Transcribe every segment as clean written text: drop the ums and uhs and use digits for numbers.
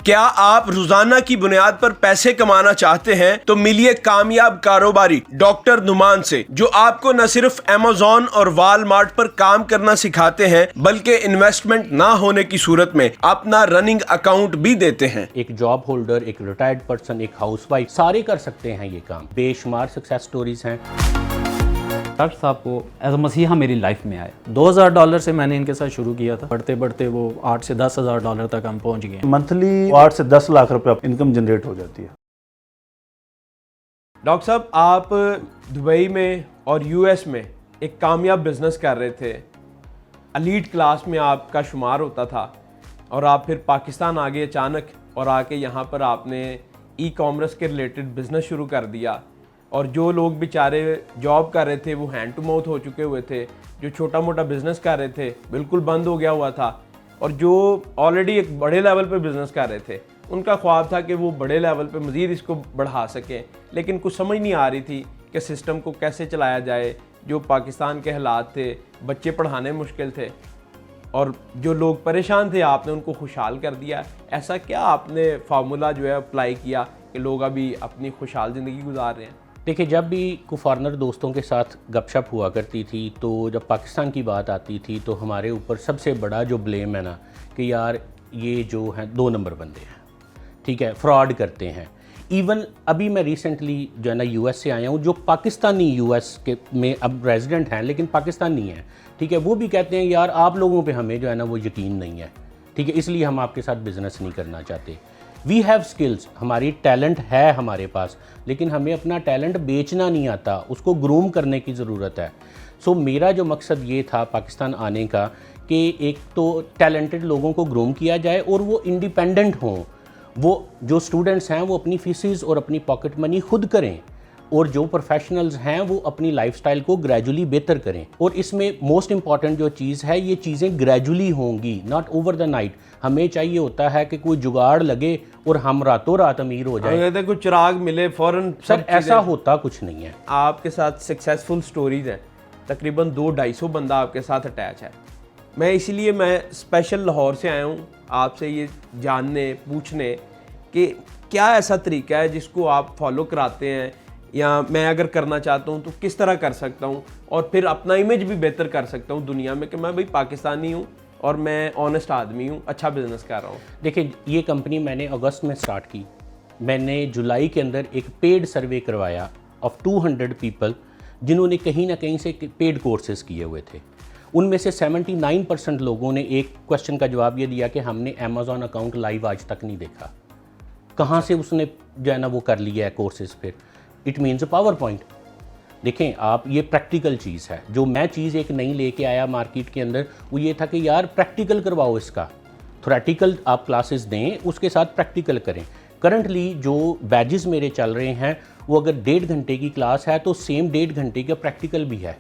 क्या आप रोजाना की बुनियाद पर पैसे कमाना चाहते हैं तो मिलिए कामयाब कारोबारी डॉक्टर नुमान से, जो आपको न सिर्फ Amazon और Walmart पर काम करना सिखाते हैं बल्कि इन्वेस्टमेंट ना होने की सूरत में अपना रनिंग अकाउंट भी देते हैं। एक जॉब होल्डर, एक रिटायर्ड पर्सन, एक हाउसवाइफ, सारे कर सकते हैं ये काम। बेशुमार सक्सेस स्टोरीज हैं। डॉक्टर साहब को एज अ मसीहा मेरी लाइफ में आया। $2000 से मैंने इनके साथ शुरू किया था। बढ़ते बढ़ते वो $8 से 10,000 तक हम पहुंच गए। मंथली 8 से 10 लाख रुपए इनकम जनरेट हो जाती है। डॉक्टर साहब, आप दुबई में और यूएस में एक कामयाब बिजनेस कर रहे थे, एलीट क्लास में आपका शुमार होता था, और आप फिर पाकिस्तान आ गए अचानक और आके यहाँ पर आपने ई कॉमर्स के रिलेटेड बिज़नेस शुरू कर दिया। और जो लोग बेचारे जॉब कर रहे थे वो हैंड टू माउथ हो चुके हुए थे, जो छोटा मोटा बिजनेस कर रहे थे बिल्कुल बंद हो गया हुआ था, और जो ऑलरेडी एक बड़े लेवल पे बिजनेस कर रहे थे उनका ख्वाब था कि वो बड़े लेवल पे मज़ीद इसको बढ़ा सकें, लेकिन कुछ समझ नहीं आ रही थी कि सिस्टम को कैसे चलाया जाए। जो पाकिस्तान के हालात थे, बच्चे पढ़ाने मुश्किल थे और जो लोग परेशान थे आपने उनको खुशहाल कर दिया। ऐसा क्या आपने फार्मूला जो है अप्लाई किया कि लोग अभी अपनी खुशहाल ज़िंदगी गुजार रहे हैं? देखिए, जब भी कोई फॉरेनर दोस्तों के साथ गपशप हुआ करती थी तो जब पाकिस्तान की बात आती थी तो हमारे ऊपर सबसे बड़ा जो ब्लेम है ना कि यार ये जो हैं 2 नंबर बंदे हैं, ठीक है, फ्रॉड करते हैं। इवन अभी मैं रिसेंटली जो है ना यूएस से आया हूँ, जो पाकिस्तानी यूएस के में अब रेजिडेंट हैं लेकिन पाकिस्तानी हैं, ठीक है, वो भी कहते हैं यार आप लोगों पे हमें जो है ना वो यकीन नहीं है, ठीक है, इसलिए हम आपके साथ बिज़नेस नहीं करना चाहते। वी हैव स्किल्स, हमारी टैलेंट है हमारे पास, लेकिन हमें अपना टैलेंट बेचना नहीं आता, उसको ग्रूम करने की ज़रूरत है। सो मेरा जो मकसद ये था पाकिस्तान आने का कि एक तो टैलेंटेड लोगों को ग्रूम किया जाए और वो इंडिपेंडेंट हों। वो जो स्टूडेंट्स हैं वो अपनी फीसिस और अपनी पॉकेट मनी खुद करें, और जो प्रोफेशनल्स हैं वो अपनी लाइफस्टाइल को ग्रेजुअली बेहतर करें। और इसमें मोस्ट इंपॉर्टेंट जो चीज़ है, ये चीज़ें ग्रेजुअली होंगी, नॉट ओवर द नाइट। हमें चाहिए होता है कि कोई जुगाड़ लगे और हम रातों रात अमीर हो जाए। कहते हैं कुछ चिराग मिले फौरन। सर ऐसा होता कुछ नहीं है। आपके साथ सक्सेसफुल स्टोरीज हैं, तकरीबन 200-250 बंदा आपके साथ अटैच है। मैं स्पेशल लाहौर से आया हूँ आपसे ये जानने पूछने कि क्या ऐसा तरीका है जिसको आप फॉलो कराते हैं, या मैं अगर करना चाहता हूँ तो किस तरह कर सकता हूँ और फिर अपना इमेज भी बेहतर कर सकता हूँ दुनिया में कि मैं भाई पाकिस्तानी हूँ और मैं ऑनेस्ट आदमी हूँ, अच्छा बिजनेस कर रहा हूँ। देखिए, ये कंपनी मैंने अगस्त में स्टार्ट की। मैंने जुलाई के अंदर एक पेड सर्वे करवाया ऑफ 200 पीपल जिन्होंने कहीं ना कहीं से पेड कोर्सेज किए हुए थे। उनमें से 79% लोगों ने एक क्वेश्चन का जवाब ये दिया कि हमने अमेज़ॉन अकाउंट लाइव आज तक नहीं देखा। कहाँ से उसने जो है ना वो कर लिया है कोर्सेज? फिर it means a power point. देखें आप, ये प्रैक्टिकल चीज़ है। जो मैं चीज़ एक नई लेके आया मार्केट के अंदर वो ये था कि यार प्रैक्टिकल करवाओ इसका। थ्योरेटिकल आप क्लासेस दें, उसके साथ प्रैक्टिकल करें। करंटली जो बैजेस मेरे चल रहे हैं वो अगर 1.5 घंटे की क्लास है तो सेम 1.5 घंटे का प्रैक्टिकल भी है।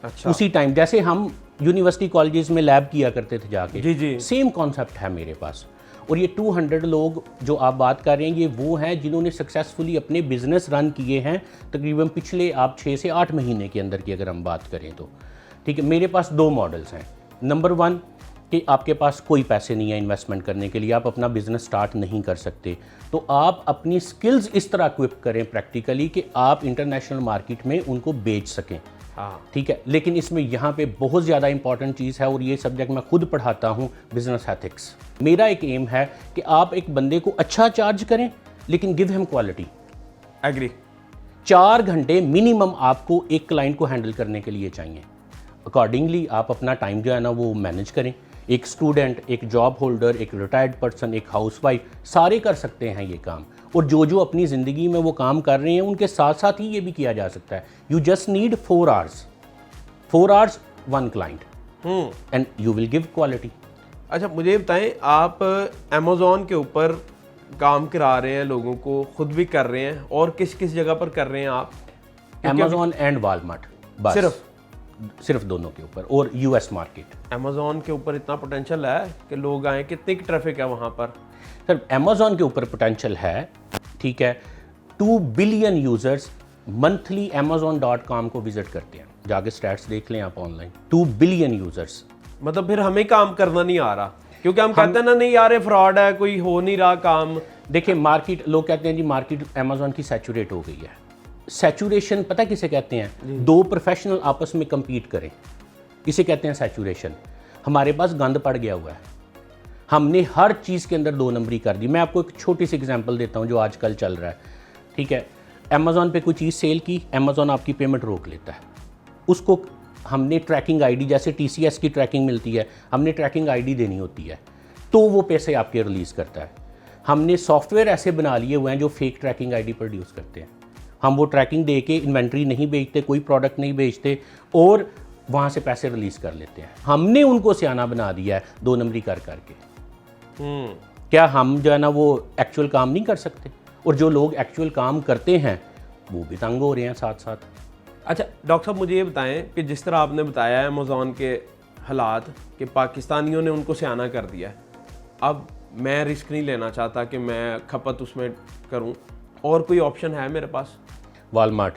अच्छा। उसी टाइम जैसे हम यूनिवर्सिटी कॉलेजेस में लैब किया करते थे जाके, जी जी, सेम कॉन्सेप्ट है मेरे पास। और ये 200 लोग जो आप बात कर रहे हैं ये वो हैं जिन्होंने सक्सेसफुली अपने बिजनेस रन किए हैं तकरीबन पिछले आप 6 से 8 महीने के अंदर की अगर हम बात करें तो, ठीक है। मेरे पास 2 मॉडल्स हैं। नंबर 1 कि आपके पास कोई पैसे नहीं है इन्वेस्टमेंट करने के लिए, आप अपना बिजनेस स्टार्ट नहीं कर सकते, तो आप अपनी स्किल्स इस तरह इक्विप करें प्रैक्टिकली कि आप इंटरनेशनल मार्केट में उनको बेच सकें, ठीक है। लेकिन इसमें यहाँ पे बहुत ज़्यादा इंपॉर्टेंट चीज़ है और ये सब्जेक्ट मैं खुद पढ़ाता हूँ, बिजनेस एथिक्स। मेरा एक एम है कि आप एक बंदे को अच्छा चार्ज करें लेकिन गिव हिम क्वालिटी। एग्री। 4 घंटे मिनिमम आपको एक क्लाइंट को हैंडल करने के लिए चाहिए। अकॉर्डिंगली आप अपना टाइम जो है ना वो मैनेज करें। एक स्टूडेंट, एक जॉब होल्डर, एक रिटायर्ड पर्सन, एक हाउसवाइफ, सारे कर सकते हैं ये काम। और जो अपनी ज़िंदगी में वो काम कर रहे हैं उनके साथ साथ ही ये भी किया जा सकता है। You just need 4 hours 1 client and you will give quality. अच्छा, मुझे बताएं, आप अमेज़ॉन के ऊपर काम करा रहे हैं लोगों को, खुद भी कर रहे हैं, और किस किस जगह पर कर रहे हैं आप? अमेज़ॉन एंड वॉलमार्ट, बस सिर्फ दोनों के ऊपर, और यूएस मार्केट। अमेज़ॉन के ऊपर इतना पोटेंशियल है कि लोग आए, कितनी ट्रैफिक है वहाँ पर? सर अमेज़ॉन के ऊपर पोटेंशियल है, ठीक है। 2 बिलियन यूज़र्स मंथली amazon.com को विजिट करते हैं, जाके स्टैट्स देख लें आप ऑनलाइन। 2 billion users. मतलब फिर हमें काम करना नहीं आ रहा क्योंकि हम कहते हैं ना, नहीं यार ये फ्रॉड है, कोई हो नहीं रहा काम। देखिए मार्केट, लोग कहते हैं जी मार्केट अमेजोन की सैचुरेट हो गई है। सैचुरेशन पता किसे कहते हैं? दो प्रोफेशनल आपस में compete करें, इसे कहते हैं सैचुरेशन। हमारे पास गंद पड़ गया हुआ है, हमने हर चीज़ के अंदर दो नंबरी कर दी। मैं आपको एक छोटी सी एग्जांपल देता हूँ जो आजकल चल रहा है, ठीक है। अमेज़ॉन पे कोई चीज़ सेल की, अमेज़ॉन आपकी पेमेंट रोक लेता है। उसको हमने ट्रैकिंग आईडी, जैसे TCS की ट्रैकिंग मिलती है, हमने ट्रैकिंग आईडी देनी होती है, तो वो पैसे आपके रिलीज़ करता है। हमने सॉफ्टवेयर ऐसे बना लिए हुए हैं जो फेक ट्रैकिंग आईडी प्रोड्यूस करते हैं। हम वो ट्रैकिंग दे के इन्वेंट्री नहीं बेचते, कोई प्रोडक्ट नहीं बेचते, और वहाँ से पैसे रिलीज़ कर लेते हैं। हमने उनको सियाना बना दिया है दो नंबरी कर करके। क्या हम जो है ना वो एक्चुअल काम नहीं कर सकते? और जो लोग एक्चुअल काम करते हैं वो भी तंग हो रहे हैं साथ साथ। अच्छा डॉक्टर साहब, मुझे ये बताएं कि जिस तरह आपने बताया है अमेज़ॉन के हालात कि पाकिस्तानियों ने उनको सियाना कर दिया है, अब मैं रिस्क नहीं लेना चाहता कि मैं खपत उसमें करूं, और कोई ऑप्शन है मेरे पास? वालमार्ट,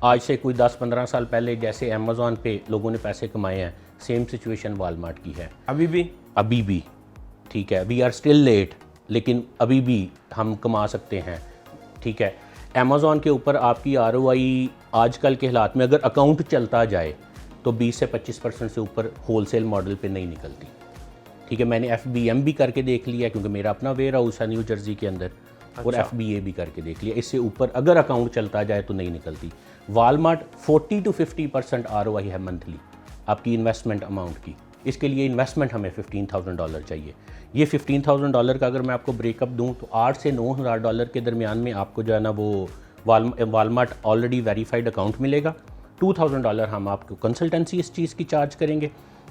आज से कोई 10-15 साल पहले जैसे अमेज़ॉन पे लोगों ने पैसे कमाए हैं, सेम सिचुएशन वालमार्ट की है अभी भी। ठीक है, वी आर स्टिल लेट, लेकिन अभी भी हम कमा सकते हैं, ठीक है। अमेज़ॉन के ऊपर आपकी ROI आजकल के हालात में अगर अकाउंट चलता जाए तो 20 से 25% से ऊपर होलसेल मॉडल पे नहीं निकलती, ठीक है। मैंने FBM भी करके देख लिया क्योंकि मेरा अपना वेयर हाउस है न्यू जर्सी के अंदर, और FBA भी करके देख लिया। इससे ऊपर अगर अकाउंट चलता जाए तो नहीं निकलती। वालमार्ट 40 to 50% ROI है मंथली आपकी इन्वेस्टमेंट अमाउंट की। इसके लिए इन्वेस्टमेंट हमें $15,000 चाहिए। ये $15,000 का अगर मैं आपको ब्रेकअप दूं तो $8,000 से $9,000 के दरमियान में आपको जो है ना वो वालमार्ट ऑलरेडी वेरीफाइड अकाउंट मिलेगा। $2,000 हम आपको कंसल्टेंसी इस चीज़ की चार्ज करेंगे,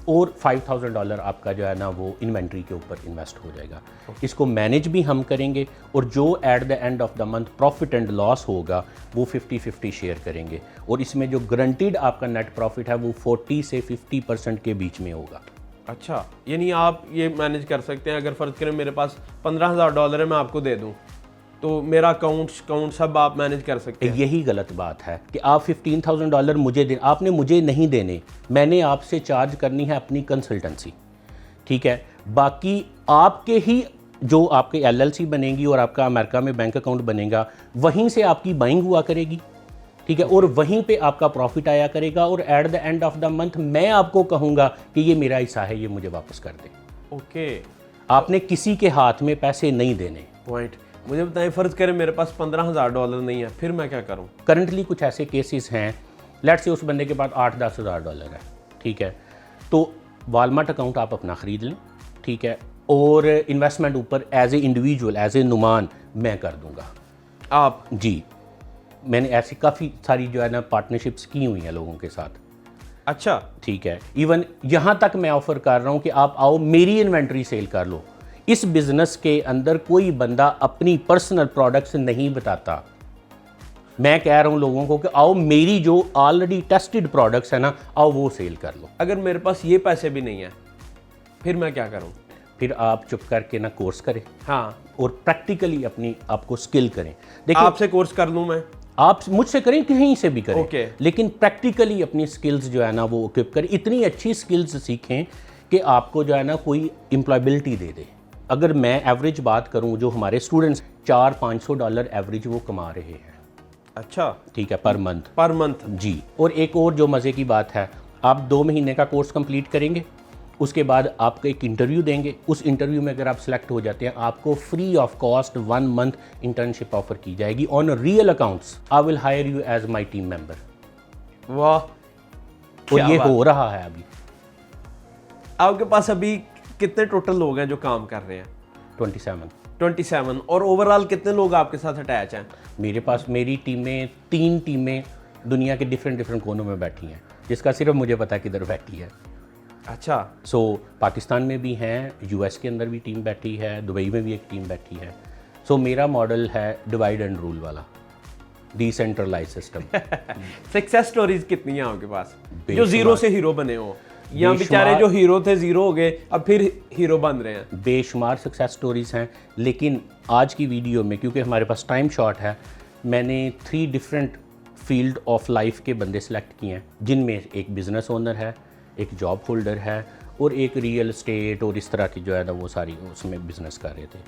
और $5,000 आपका जो है ना वो इन्वेंट्री के ऊपर इन्वेस्ट हो जाएगा। इसको मैनेज भी हम करेंगे, और जो at the end of the month profit and loss होगा वो 50-50 शेयर करेंगे, और इसमें जो गारंटीड आपका नेट प्रॉफिट है वो 40 से 50% के बीच में होगा। अच्छा, यानी आप ये मैनेज कर सकते हैं, अगर फ़र्ज़ करें मेरे पास $15,000 है, मैं आपको दे दूं तो मेरा अकाउंट सब आप मैनेज कर सकते हैं। यही गलत बात है कि आप $15,000 मुझे दें, आपने मुझे नहीं देने, मैंने आपसे चार्ज करनी है अपनी कंसल्टेंसी, ठीक है। बाकी आपके ही जो आपके LLC बनेगी और आपका अमेरिका में बैंक अकाउंट बनेगा, वहीं से आपकी बाइंग हुआ करेगी, ठीक है, और वहीं पे आपका प्रॉफिट आया करेगा, और at the end of the month मैं आपको कहूँगा कि ये मेरा हिस्सा है, ये मुझे वापस कर दें। ओके, आपने किसी के हाथ में पैसे नहीं देने। पॉइंट। मुझे बताएं, फ़र्ज़ करें मेरे पास $15,000 नहीं है, फिर मैं क्या करूं? करंटली कुछ ऐसे केसेस हैं, लेट्स से उस बंदे के पास $8-10 हज़ार है, ठीक है, तो वालमार्ट अकाउंट आप अपना ख़रीद लें, ठीक है, और इन्वेस्टमेंट ऊपर as a individual, as a नुमान मैं कर दूंगा। आप? जी, मैंने ऐसी काफ़ी सारी जो है ना पार्टनरशिप्स की हुई हैं लोगों के साथ। अच्छा, ठीक है, इवन यहाँ तक मैं ऑफ़र कर रहा हूँ कि आप आओ मेरी इन्वेंट्री सेल कर लो। इस बिज़नेस के अंदर कोई बंदा अपनी पर्सनल प्रोडक्ट्स नहीं बताता। मैं कह रहा हूँ लोगों को कि आओ मेरी जो ऑलरेडी टेस्टेड प्रोडक्ट्स है ना, आओ वो सेल कर लो। अगर मेरे पास ये पैसे भी नहीं है फिर मैं क्या करूँ? फिर आप चुप करके ना कोर्स करें, हाँ, और प्रैक्टिकली अपनी आपको स्किल करें। देखिए, आपसे कोर्स कर लूँ मैं? आप मुझसे करें, कहीं से भी करें, ओके। लेकिन प्रैक्टिकली अपनी स्किल्स जो है ना वो इक्विप करें। इतनी अच्छी स्किल्स सीखें कि आपको जो है ना कोई एम्प्लॉयबिलिटी दे दे। अगर मैं एवरेज बात करूं, जो हमारे स्टूडेंट्स $400-500 एवरेज वो कमा रहे हैं। अच्छा, ठीक है, पर मंथ जी। और एक और जो मज़े की बात है, आप 2 महीने का कोर्स कंप्लीट करेंगे, उसके बाद आपको एक इंटरव्यू देंगे। उस इंटरव्यू में अगर आप सेलेक्ट हो जाते हैं, आपको free of cost 1 month internship offer की जाएगी on real accounts. I will hire you as my team member. वाह, और ये हो रहा है अभी। आपके पास अभी कितने टोटल लोग हैं जो काम कर रहे हैं? 27। और ओवरऑल कितने लोग आपके साथ अटैच हैं? मेरे पास मेरी टीमें 3 टीमें दुनिया के डिफरेंट कोनों में बैठी हैं, जिसका सिर्फ मुझे पता है किधर बैठी है। अच्छा, सो पाकिस्तान में भी हैं, US के अंदर भी टीम बैठी है, दुबई में भी एक टीम बैठी है। सो मेरा मॉडल है डिवाइड एंड रूल वाला, डिसेंट्रलाइज सिस्टम। सक्सेस स्टोरीज कितनी हैं आपके पास जो बेशुमार। जीरो से हीरो बने हो, या बेचारे जो हीरो थे जीरो हो गए अब फिर हीरो बन रहे हैं? बेशुमार सक्सेस स्टोरीज़ हैं, लेकिन आज की वीडियो में क्योंकि हमारे पास टाइम शॉर्ट है, मैंने 3 डिफरेंट फील्ड ऑफ लाइफ के बंदे सेलेक्ट किए हैं, जिनमें एक बिज़नेस ओनर है, एक जॉब होल्डर है, और एक रियल एस्टेट और इस तरह की जो है ना वो सारी उसमें बिज़नेस कर रहे थे।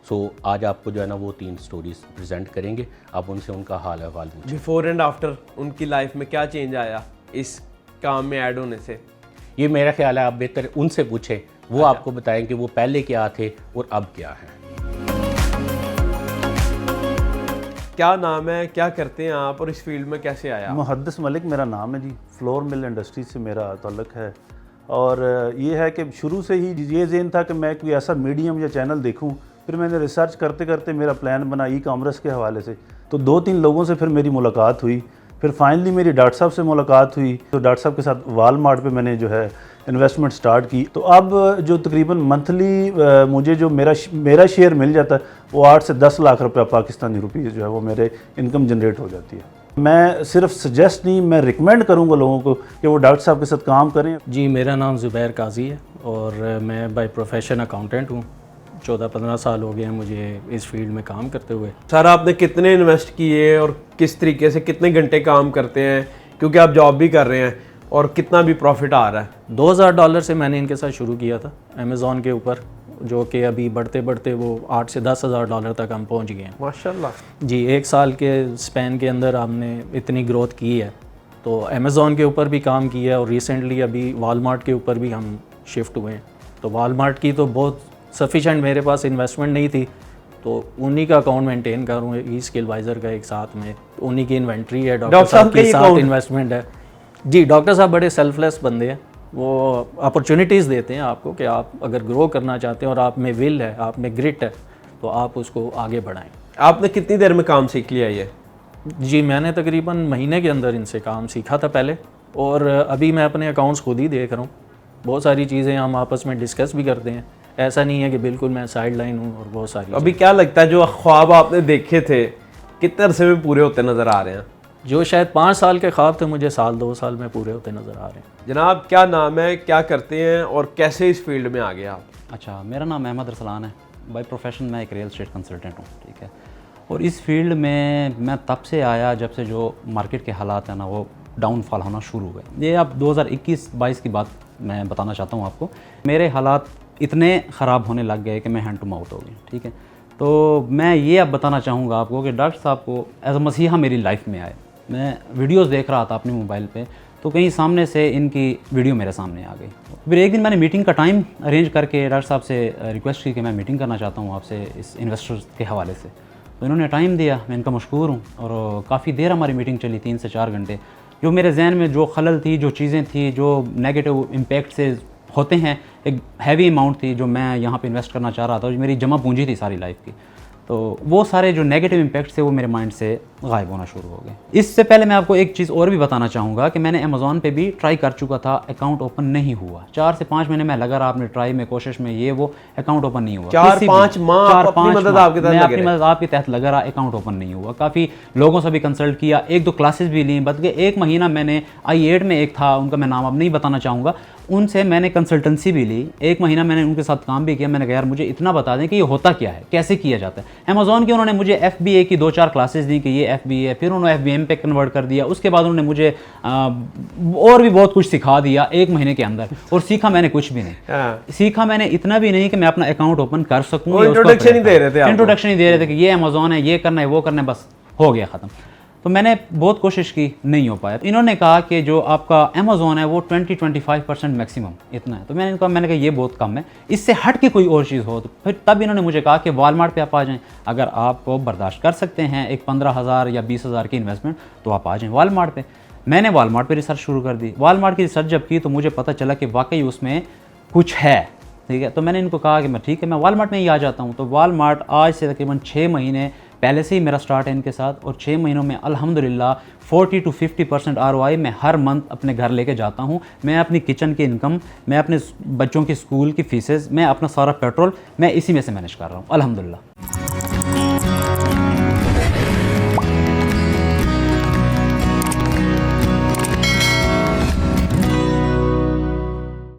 सो आज आपको जो है ना वो 3 स्टोरीज प्रेजेंट करेंगे, आप उनसे उनका हाल अहवाल पूछें। बिफोर एंड आफ्टर उनकी लाइफ में क्या चेंज आया इस काम में ऐड होने से? ये मेरा ख्याल है आप बेहतर उनसे पूछें, वो आपको बताएं कि वो पहले क्या थे और अब क्या हैं। क्या नाम है, क्या करते हैं आप और इस फील्ड में कैसे आया? मुहद्दिस मलिक मेरा नाम है जी। फ्लोर मिल इंडस्ट्री से मेरा ताल्लुक़ है और ये है कि शुरू से ही ये ज़हन था कि मैं कोई ऐसा मीडियम या चैनल देखूं। फिर मैंने रिसर्च करते करते मेरा प्लान बना ई कॉमर्स के हवाले से, तो 2-3 लोगों से फिर मेरी मुलाकात हुई। फिर फाइनली मेरी डॉक्टर साहब से मुलाकात हुई, तो डॉक्टर साहब के साथ वालमार्ट पे मैंने जो है इन्वेस्टमेंट स्टार्ट की। तो अब जो तकरीबन मंथली मुझे जो मेरा शेयर मिल जाता है वो 8 से 10 लाख रुपया पाकिस्तानी रुपये जो है वो मेरे इनकम जनरेट हो जाती है। मैं सिर्फ सजेस्ट नहीं, मैं रिकमेंड करूँगा लोगों को कि वो डॉक्टर साहब के साथ काम करें। जी, मेरा नाम ज़ुबैर काजी है और मैं बाय प्रोफेशन अकाउंटेंट हूँ। 14-15 साल हो गए हैं मुझे इस फील्ड में काम करते हुए। सर आपने कितने इन्वेस्ट किए और किस तरीके से कितने घंटे काम करते हैं, क्योंकि आप जॉब भी कर रहे हैं, और कितना भी प्रॉफिट आ रहा है? $2000 से मैंने इनके साथ शुरू किया था अमेज़ॉन के ऊपर, जो कि अभी बढ़ते बढ़ते वो 8 से 10 हज़ार डॉलर तक हम पहुंच गए हैं माशाल्लाह जी। 1 साल के स्पैन के अंदर हमने इतनी ग्रोथ की है। तो अमेज़ॉन के ऊपर भी काम किया है और रिसेंटली अभी वालमार्ट के ऊपर भी हम शिफ्ट हुए हैं। तो वालमार्ट की तो बहुत सफिशेंट मेरे पास इन्वेस्टमेंट नहीं थी, तो उन्हीं का अकाउंट मेंटेन करूँ ई स्किल वाइजर का एक साथ में, उन्हीं की इन्वेंट्री है, डॉक्टर साहब के साथ इन्वेस्टमेंट है जी। डॉक्टर साहब बड़े सेल्फलेस बंदे हैं, वो अपॉर्चुनिटीज़ देते हैं आपको कि आप अगर ग्रो करना चाहते हैं और आप में विल है, आप में ग्रिट है, तो आप उसको आगे बढ़ाएं। आपने कितनी देर में काम सीख लिया ये? जी, मैंने तकरीबन महीने के अंदर इनसे काम सीखा था पहले, और अभी मैं अपने अकाउंट्स खुद ही देख रहा हूँ। बहुत सारी चीज़ें हम आपस में डिस्कस भी करते हैं, ऐसा नहीं है कि बिल्कुल मैं साइड लाइन हूँ। और बहुत सारी अभी क्या लगता है जो ख्वाब आपने देखे थे कितने अरसे में पूरे होते नज़र आ रहे हैं? जो शायद 5 साल के ख्वाब थे मुझे 1-2 साल में पूरे होते नज़र आ रहे हैं। जनाब क्या नाम है, क्या करते हैं और कैसे इस फील्ड में आ गए आप? अच्छा, मेरा नाम अहमद अरसलान है। बाय प्रोफेशन मैं एक रियल एस्टेट कंसल्टेंट हूँ, ठीक है। और इस फील्ड में मैं तब से आया जब से जो मार्केट के हालात हैं ना वो डाउनफॉल होना शुरू हुए। ये अब 2021-22 की बात मैं बताना चाहता हूँ आपको। मेरे हालात इतने ख़राब होने लग गए कि मैं हैंड टू माउथ हो गई, ठीक है। तो मैं ये अब बताना चाहूँगा आपको कि डॉक्टर साहब को एज अ मसीहा मेरी लाइफ में आए। मैं वीडियोस देख रहा था अपने मोबाइल पे, तो कहीं सामने से इनकी वीडियो मेरे सामने आ गई। फिर एक दिन मैंने मीटिंग का टाइम अरेंज करके डॉक्टर साहब से रिक्वेस्ट की कि मैं मीटिंग करना चाहता हूँ आपसे इस इन्वेस्टर्स के हवाले से। तो इन्होंने टाइम दिया, मैं इनका मशकूर हूँ। और काफ़ी देर हमारी मीटिंग चली, 3 से 4 घंटे। जो मेरे जहन में जो खलल थी, जो चीज़ें थी, जो नेगेटिव इम्पैक्ट से होते हैं, एक हैवी अमाउंट थी जो मैं यहाँ पे इन्वेस्ट करना चाह रहा था, जो मेरी जमा पूंजी थी सारी लाइफ की, तो वो सारे जो नेगेटिव इम्पैक्ट थे वो मेरे माइंड से गायब होना शुरू हो गए। इससे पहले मैं आपको एक चीज़ और भी बताना चाहूँगा कि मैंने अमेज़ॉन पे भी ट्राई कर चुका था, अकाउंट ओपन नहीं हुआ। 4 से 5 महीने में लगा रहा अपने ट्राई में, कोशिश में, ये वो अकाउंट ओपन नहीं हुआ। 4-5 माह अपनी मदद आपके तहत अपनी मदद आपके तहत लगा रहा, अकाउंट ओपन नहीं हुआ। काफ़ी लोगों से भी कंसल्ट किया, 1-2 क्लासेस भी ली, बल्कि 1 महीना मैंने I8 में एक था, उनका मैं नाम अब नहीं बताना चाहूँगा, उनसे मैंने कंसल्टेंसी भी ली। 1 महीना मैंने उनके साथ काम भी किया। मैंने कहा यार मुझे इतना बता दें कि ये होता क्या है, कैसे किया जाता है। अमेज़ॉन की उन्होंने मुझे FBA की 2-4 क्लासेस दी कि ये FBA है, फिर उन्होंने FBM पे कन्वर्ट कर दिया। उसके बाद उन्होंने मुझे और भी बहुत कुछ सिखा दिया 1 महीने के अंदर, और सीखा मैंने कुछ भी नहीं। सीखा मैंने इतना भी नहीं कि मैं अपना अकाउंट ओपन कर सकूँ। इंट्रोडक्शन ही दे रहे थे, इंट्रोडक्शन ही दे रहे थे कि ये अमेज़ॉन है, ये करना है, वो करना है, बस हो गया ख़त्म। तो मैंने बहुत कोशिश की, नहीं हो पाया। इन्होंने कहा कि जो आपका अमेज़ॉन है वो 20-25% मैक्सिमम इतना है। तो मैंने कहा ये बहुत कम है, इससे हट के कोई और चीज़ हो। तो फिर तब इन्होंने मुझे कहा कि वालमार्ट पे आप आ जाएं, अगर आप बर्दाश्त कर सकते हैं एक 15,000 या 20,000 की इन्वेस्टमेंट, तो आप आ जाएँ वालमार्ट पे। मैंने वालमार्ट पे रिसर्च शुरू कर दी। वालमार्ट की रिसर्च जब की तो मुझे पता चला कि वाकई उसमें कुछ है, ठीक है। तो मैंने इनको कहा कि मैं ठीक है, मैं वालमार्ट में ही आ जाता हूँ। तो वालमार्ट आज से तकरीबन 6 महीने पहले से ही मेरा स्टार्ट है इनके साथ, और 6 महीनों में अल्हम्दुलिल्लाह 40-50% ROI मैं हर मंथ अपने घर लेके जाता हूँ। मैं अपनी किचन की इनकम, मैं अपने बच्चों की स्कूल की फीसेस, मैं अपना सारा पेट्रोल मैं इसी में से मैनेज कर रहा हूँ अल्हम्दुलिल्लाह।